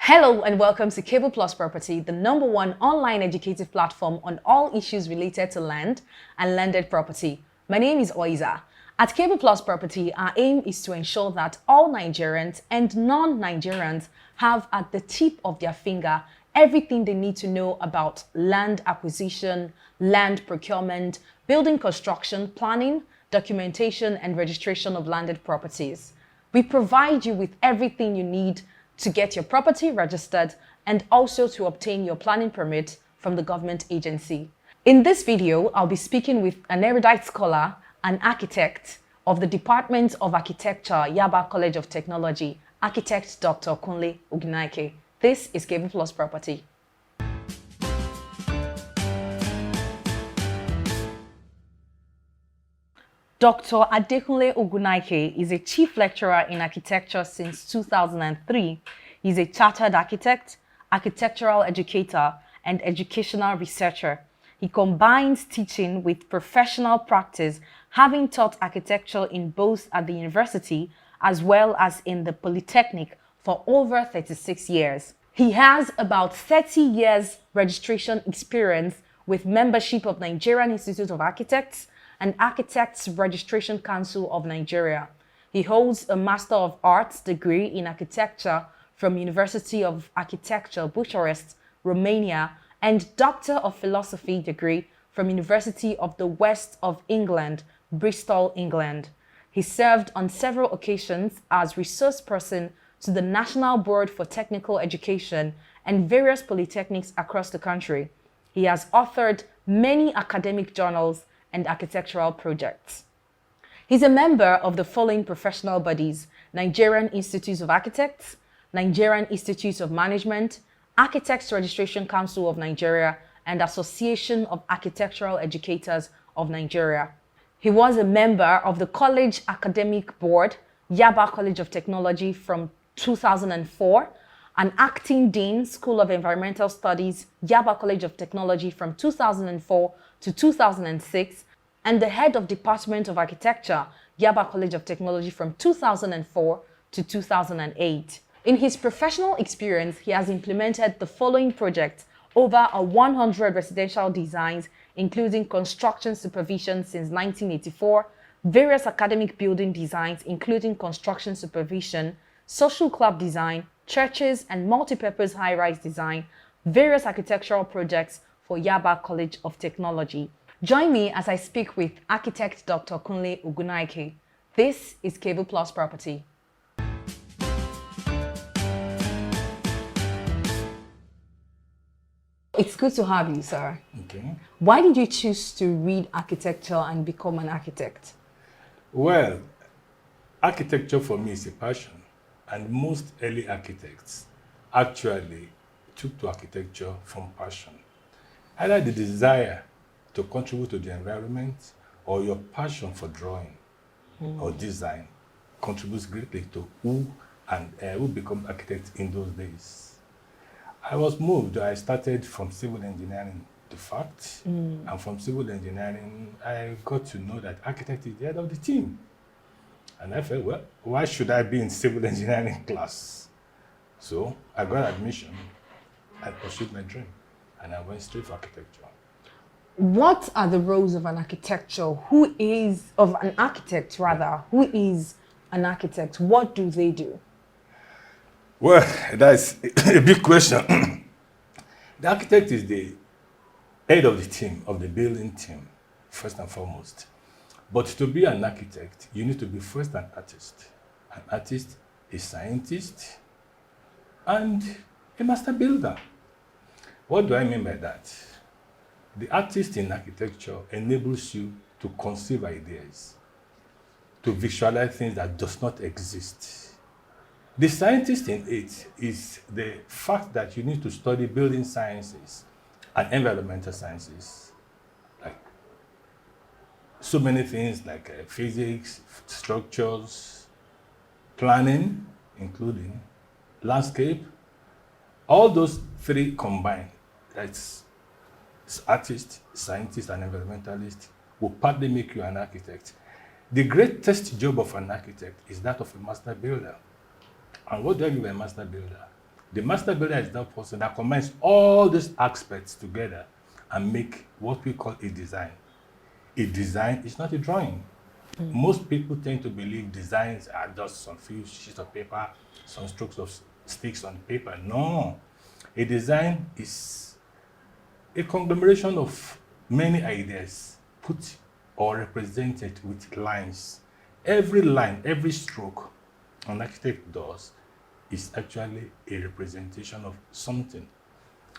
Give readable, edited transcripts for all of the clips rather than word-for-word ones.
Hello and welcome to Cable Plus Property, the #1 online educative platform on all issues related to land and landed property. My name is Oiza. At Cable Plus Property, our aim is to ensure that all Nigerians and non-Nigerians have at the tip of their finger everything they need to know about land acquisition, land procurement, building construction, planning, documentation, and registration of landed properties. We provide you with everything you need to get your property registered and also to obtain your planning permit from the government agency. In this video, I'll be speaking with an erudite scholar, an architect of the Department of Architecture, Yaba College of Technology, architect Dr. Kunle Ogunnaike. This is Cable Plus Property. Dr. Kunle Ogunnaike is a chief lecturer in architecture since 2003. He's a chartered architect, architectural educator, and educational researcher. He combines teaching with professional practice, having taught architecture in both at the university as well as in the Polytechnic for over 36 years. He has about 30 years registration experience with membership of Nigerian Institute of Architects and Architects Registration Council of Nigeria. He holds a Master of Arts degree in Architecture from University of Architecture, Bucharest, Romania, and Doctor of Philosophy degree from University of the West of England, Bristol, England. He served on several occasions as resource person to the National Board for Technical Education and various polytechnics across the country. He has authored many academic journals and architectural projects. He's a member of the following professional bodies: Nigerian Institute of Architects, Nigerian Institute of Management, Architects Registration Council of Nigeria, and Association of Architectural Educators of Nigeria. He was a member of the College Academic Board, Yaba College of Technology from 2004, an acting dean, School of Environmental Studies, Yaba College of Technology from 2004 to 2006, and the head of Department of Architecture, Yaba College of Technology from 2004 to 2008. In his professional experience, he has implemented the following projects: over 100 residential designs, including construction supervision since 1984, various academic building designs, including construction supervision, social club design, churches and multipurpose high-rise design, various architectural projects for Yaba College of Technology. Join me as I speak with architect Dr. Kunle Ogunnaike. This is Cable Plus Property. It's good to have you, sir. Okay. Why did you choose to read architecture and become an architect? Well, architecture for me is a passion, and most early architects actually took to architecture from passion. Either the desire to contribute to the environment or your passion for drawing or design contributes greatly to who become architects in those days. I was moved. I started from civil engineering, the fact, and from civil engineering, I got to know that architect is the head of the team. And I felt, well, why should I be in civil engineering class? So I got admission, I pursued my dream, and I went straight for architecture. What are the roles of an architect? Who is an architect? What do they do? Well, that's a big question. The architect is the head of the team, of the building team, first and foremost. But to be an architect, you need to be first an artist. An artist, a scientist, and a master builder. What do I mean by that? The artist in architecture enables you to conceive ideas, to visualize things that does not exist. The scientist in it is the fact that you need to study building sciences and environmental sciences, like so many things like physics, structures, planning, including landscape. All those three combined, that's artist, scientist, and environmentalist, will partly make you an architect. The greatest job of an architect is that of a master builder. And what do I mean by master builder? The master builder is that person that combines all these aspects together and make what we call a design. A design is not a drawing. Most people tend to believe designs are just some few sheets of paper, some strokes of sticks on paper. No. A design is a conglomeration of many ideas put or represented with lines. Every line, every stroke an architect does is actually a representation of something.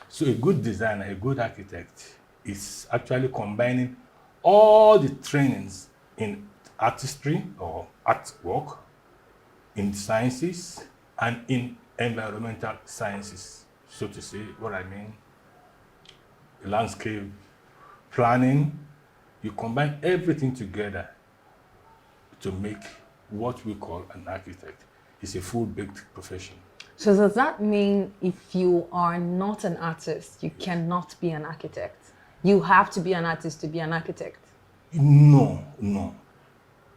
So a good designer, a good architect is actually combining all the trainings in artistry or artwork, in sciences, and in environmental sciences. So to say, what I mean, landscape planning, you combine everything together to make what we call an architect. It's a full-baked profession. So does that mean if you are not an artist, you cannot be an architect? You have to be an artist to be an architect? No.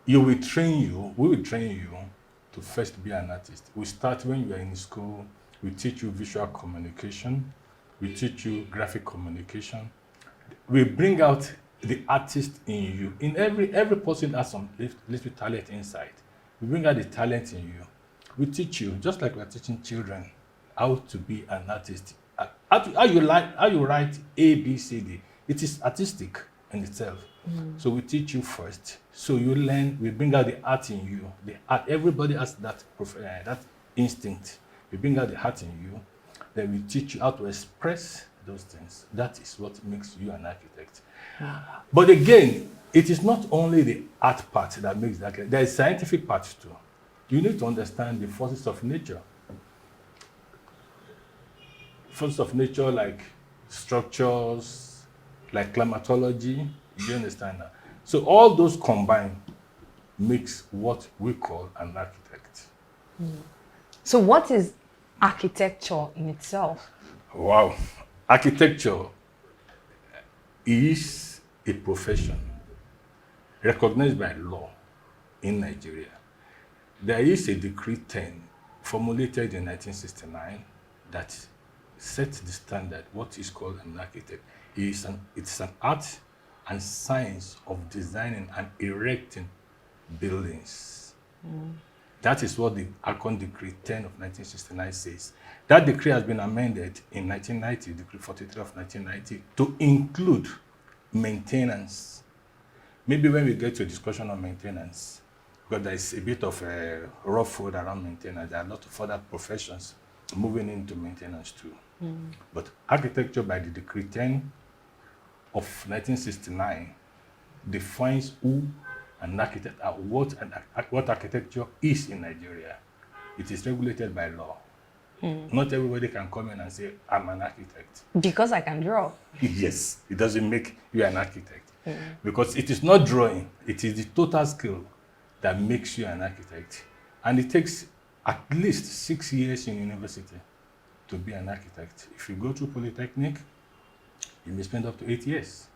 We will train you to first be an artist. We start when you are in school. We teach you visual communication. We teach you graphic communication. We bring out the artist in you. In every person has some little talent inside. We bring out the talent in you. We teach you, just like we're teaching children, how to be an artist. How you write A, B, C, D. It is artistic in itself. So we teach you first. So you learn. We bring out the art in you. The art. Everybody has that instinct. We bring out the art in you. Then we teach you how to express those things. That is what makes you an architect. But again, it is not only the art part that makes the architect. There is scientific part too. You need to understand the forces of nature. Forces of nature like structures, like climatology. You understand that? So all those combined makes what we call an architect. So what is architecture in itself? Wow. Architecture is a profession recognized by law in Nigeria. There is a Decree 10 formulated in 1969 that sets the standard, what is called an architect. It's an art and science of designing and erecting buildings. That is what the Acon Decree 10 of 1969 says. That decree has been amended in 1990, Decree 43 of 1990, to include maintenance. Maybe when we get to a discussion on maintenance, because there is a bit of a rough road around maintenance, there are a lot of other professions moving into maintenance too. But architecture by the Decree 10 of 1969 defines who an architect and what architecture is in Nigeria. It is regulated by law. Not everybody can come in and say, I'm an architect. Because I can draw. Yes, it doesn't make you an architect. Because it is not drawing, it is the total skill that makes you an architect. And it takes at least 6 years in university to be an architect. If you go to Polytechnic, you may spend up to 8 years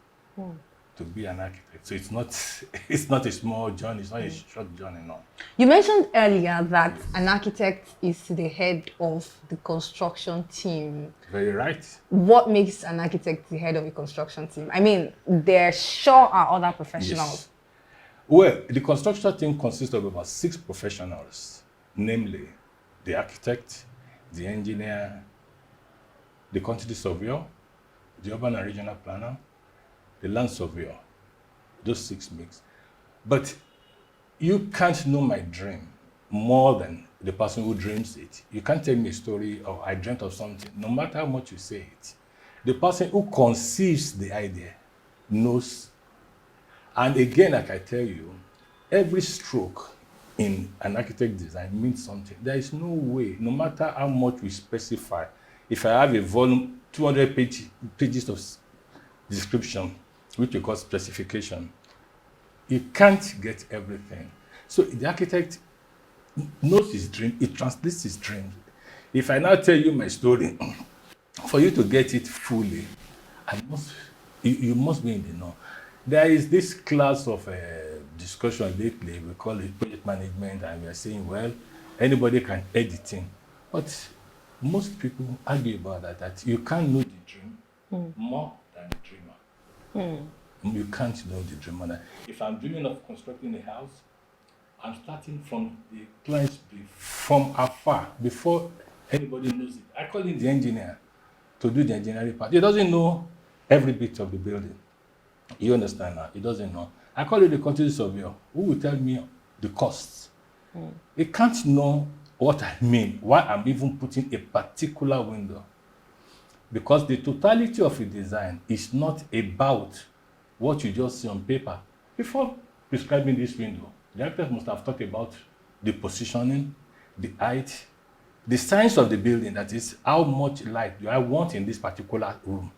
to be an architect. So it's not a small journey, it's not a short journey, no. You mentioned earlier that an architect is the head of the construction team. Very right. What makes an architect the head of a construction team? I mean, there sure are other professionals. Yes. Well, the construction team consists of about 6 professionals, namely the architect, the engineer, the quantity surveyor, the urban and regional planner, the land surveyor. Those 6 mix. But you can't know my dream more than the person who dreams it. You can't tell me a story or I dreamt of something, no matter how much you say it. The person who conceives the idea knows. And again, like I tell you, every stroke in an architect design means something. There is no way, no matter how much we specify, if I have a volume, 200 pages of description, which we call specification, you can't get everything. So the architect knows his dream, he translates his dream. If I now tell you my story, for you to get it fully, you must be in the know. There is this class of discussion lately, we call it project management, and we are saying, well, anybody can edit it. But most people argue about that you can't know the dream more than the dreamer. You can't know the dream more than. If I'm dreaming of constructing a house, I'm starting from the client's brief, from afar, before anybody knows it. I call in the engineer to do the engineering part. He doesn't know every bit of the building. You understand now? He doesn't know. I call it the quantity surveyor, who will tell me the costs. He can't know what I mean, why I'm even putting a particular window. Because the totality of a design is not about what you just see on paper. Before prescribing this window, the architect must have thought about the positioning, the height, the size of the building, that is, how much light do I want in this particular room.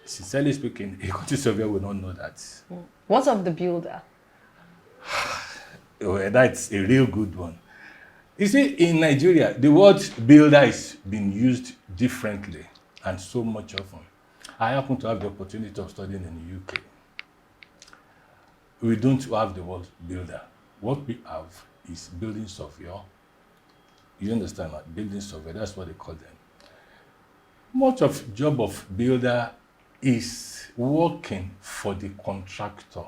Sincerely speaking, a quantity surveyor will not know that. What of the builder? Well, that's a real good one. You see, in Nigeria, the word builder is being used differently and so much often. I happen to have the opportunity of studying in the UK. We don't have the word builder. What we have is building surveyor. You understand that? Building surveyor, that's what they call them. Much of job of builder is working for the contractor,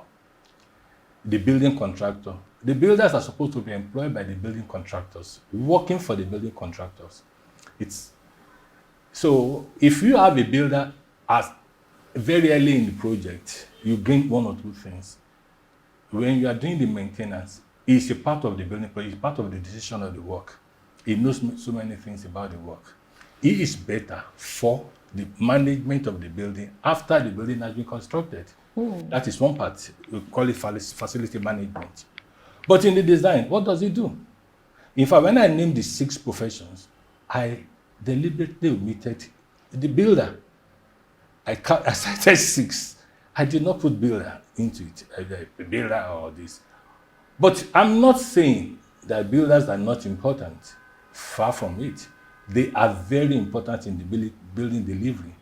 the building contractor. The builders are supposed to be employed by the building contractors, working for the building contractors. So if you have a builder as very early in the project, you bring one or two things. When you are doing the maintenance, it's a part of the building project, it's part of the decision of the work. He knows so many things about the work. He is better for the management of the building after the building has been constructed. That is one part. We call it facility management. But in the design, what does it do? In fact, when I named the 6 professions, I deliberately omitted the builder. I cited 6. I did not put builder into it, a builder or this. But I'm not saying that builders are not important. Far from it. They are very important in the building delivery.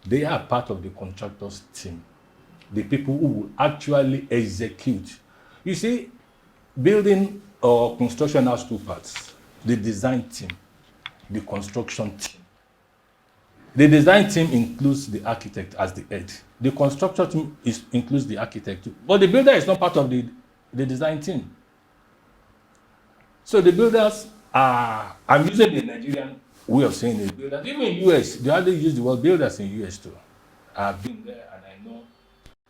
They are part of the contractor's team, the people who will actually execute. You see, building or construction has 2 parts: the design team, the construction team. The design team includes the architect as the head. The construction team includes the architect too. But the builder is not part of the design team. So the builders are, I'm using the Nigerian way of saying it, builders. Even in US, they hardly use the word builders in US too. I've been there and I know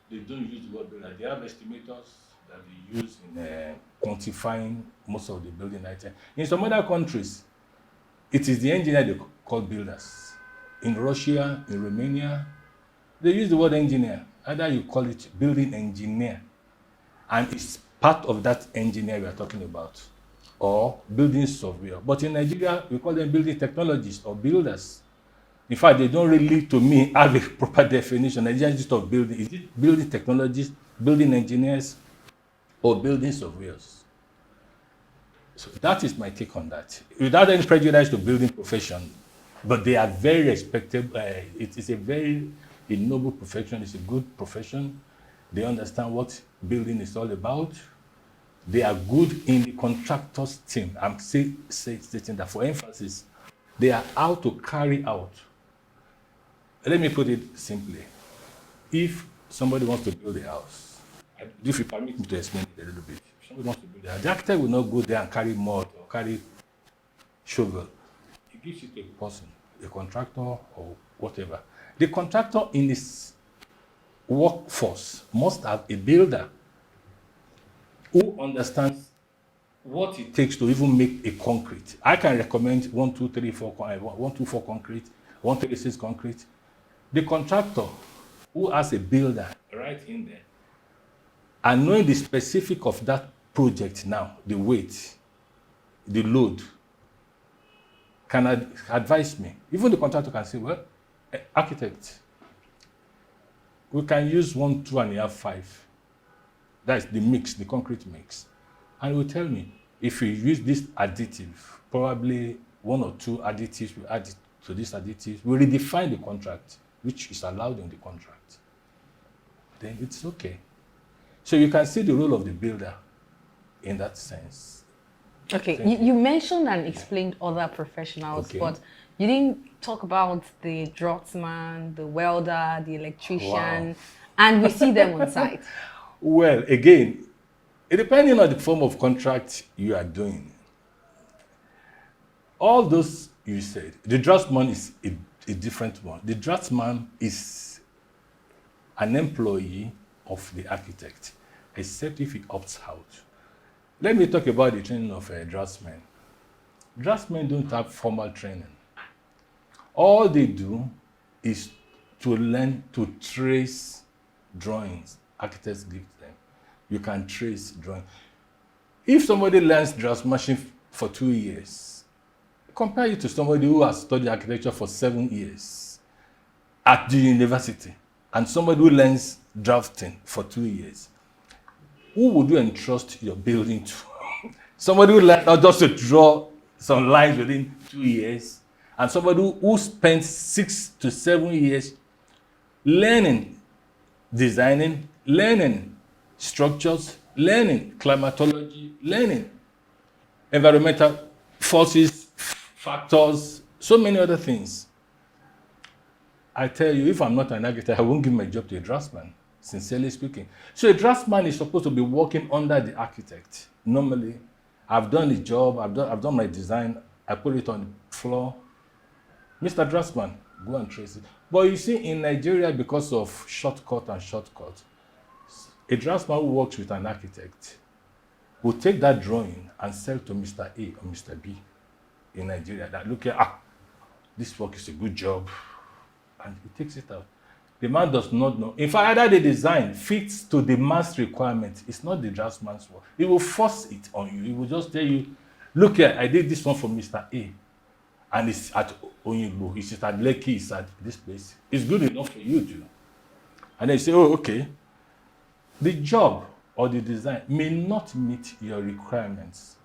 they don't use the word builder. They have estimators that they use in quantifying most of the building items. In some other countries, it is the engineer they call builders. In Russia, in Romania, they use the word engineer. Either you call it building engineer, and it's part of that engineer we are talking about, or building surveyor. But in Nigeria, we call them building technologists or builders. In fact, they don't really, to me, have a proper definition. Nigeria just of building. Is it building technologists, building engineers, or building surveyors? So that is my take on that. Without any prejudice to building profession, but they are very respectable. It is a very noble profession. It's a good profession. They understand what building is all about. They are good in the contractor's team. I'm stating that for emphasis. They are out to carry out. Let me put it simply. If somebody wants to build a house, if you permit me to explain it a little bit, if somebody wants to build a house, the architect will not go there and carry mud or carry shovel. He gives it to a person, a contractor or whatever. The contractor in his workforce must have a builder who understands what it takes to even make a concrete. I can recommend 1, 2, 3, 4, 1, 2, 4 concrete, 1, 3, 6 concrete. The contractor who has a builder right in there, and knowing the specific of that project now, the weight, the load, can advise me. Even the contractor can say, well, architect, we can use 1, 2 and a half, 5. That's the mix, the concrete mix. And he will tell me, if you use this additive, probably 1 or 2 additives we add to this additive, we redefine the contract, which is allowed in the contract. Then it's okay. So you can see the role of the builder in that sense. Okay, Thank you mentioned and explained other professionals, Okay. but you didn't talk about the draftsman, the welder, the electrician, Wow. and we see them on site. Well, again, it depending on the form of contract you are doing. All those you said, the draftsman is a different one. The draftsman is an employee of the architect, except if he opts out. Let me talk about the training of a draftsman. Draftsmen don't have formal training. All they do is to learn to trace drawings architects give them. You can trace drawing. If somebody learns draftsmanship for 2 years, compare it to somebody who has studied architecture for 7 years at the university and somebody who learns drafting for 2 years. Who would you entrust your building to? Somebody who learned not just to draw some lines within 2 years, and somebody who spent 6 to 7 years learning, designing, learning structures, learning climatology, learning environmental forces, factors, so many other things. I tell you, if I'm not an architect, I won't give my job to a draftsman, sincerely speaking. So a draftsman is supposed to be working under the architect. Normally, I've done the job, I've done my design, I put it on the floor. Mr. Draftsman, go and trace it. But you see, in Nigeria, because of shortcut, a draftsman who works with an architect will take that drawing and sell to Mr. A or Mr. B in Nigeria that look at, this work is a good job, and he takes it out. The man does not know. In fact, either the design fits to the man's requirement. It's not the draftsman's work. He will force it on you. He will just tell you, look here, I did this one for Mr. A, and it's at Oyingbo, it's at Lekki, it's at this place. It's good enough for you to. And they say, oh, okay. The job or the design may not meet your requirements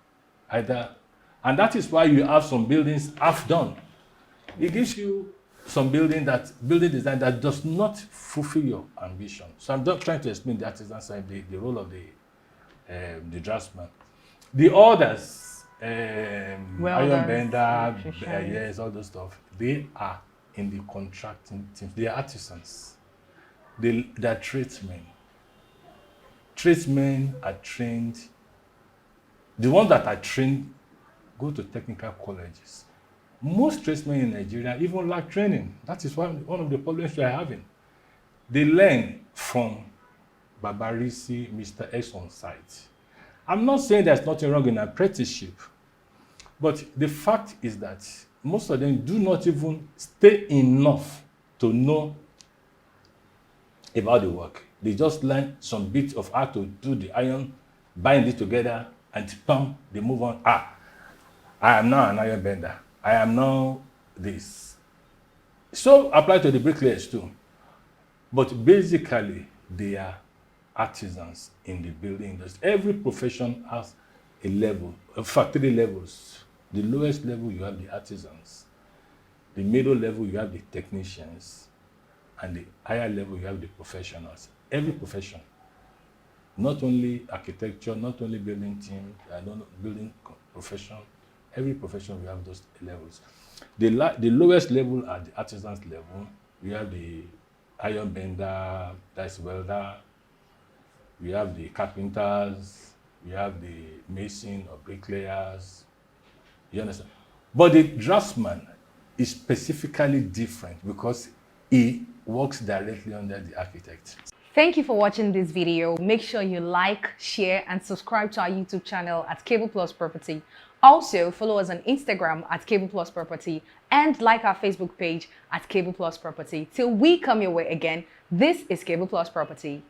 either. And that is why you have some buildings half done. It gives you some building design that does not fulfill your ambition. So I'm just trying to explain the artisan side, the role of the draftsman. The others, iron bender, yes, all those stuff, they are in the contracting teams. They are artisans. They are tradesmen. Tradesmen are trained. The ones that are trained go to technical colleges. Most tradesmen in Nigeria even lack training. That is one of the problems we are having. They learn from Babarisi, Mr. X on site. I'm not saying there's nothing wrong in apprenticeship, but the fact is that most of them do not even stay enough to know about the work. They just learn some bits of how to do the iron, bind it together, and pump, they move on. I am now an iron bender. I am now this. So apply to the bricklayers too. But basically, they are artisans in the building industry. Every profession has a level, in fact, 3 levels. The lowest level, you have the artisans. The middle level, you have the technicians. And the higher level, you have the professionals. Every profession. Not only architecture, not only building team, building profession. Every profession, we have those levels. The lowest level are the artisans level. We have the iron bender, that's welder. We have the carpenters. We have the mason or bricklayers. You understand? But the draftsman is specifically different because he works directly under the architect. Thank you for watching this video. Make sure you like, share, and subscribe to our YouTube channel at Cable Plus Property. Also, follow us on Instagram at Cable Plus Property and like our Facebook page at Cable Plus Property. Till we come your way again, this is Cable Plus Property.